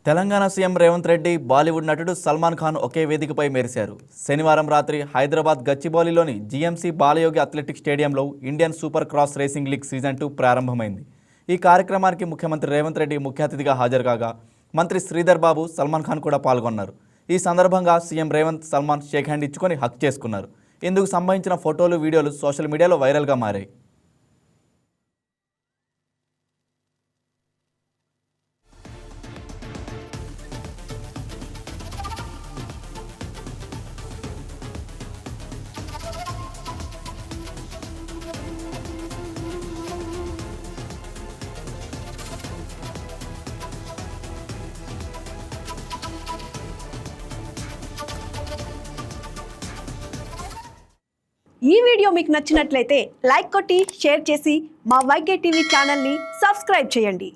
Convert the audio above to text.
Telangana CM Revanth Reddy Bollywood నటుడు సల్మాన్ ఖాన్ ఒకే వేదికపై మెరిశారు. శనివారం రాత్రి హైదరాబాద్ గచ్చిబౌలిలోని జీఎంసీ బాలయోగి అథ్లెటిక్ స్టేడియంలో Indian super cross racing league season 2 ప్రారంభమైంది. ఈ కార్యక్రమానికి ముఖ్యమంత్రి రేవంత్ రెడ్డి ముఖ్య అతిథిగా హాజరు కాగా మంత్రి శ్రీధర్ బాబు, సల్మాన్ ఖాన్ కూడా పాల్గొన్నారు. ఈ సందర్భంగా CM Revanth, Salman shake hand ఇచ్చుకొని హక్ చేసుకున్నారు. ఇందుకు సంబంధించిన ఫోటోలు, వీడియోలు సోషల్ మీడియాలో వైరల్గా మారాయి. ఈ వీడియో మీకు నచ్చినట్లయితే లైక్ కొట్టి షేర్ చేసి మా వైకే టీవీ ఛానల్ని సబ్స్క్రైబ్ చేయండి.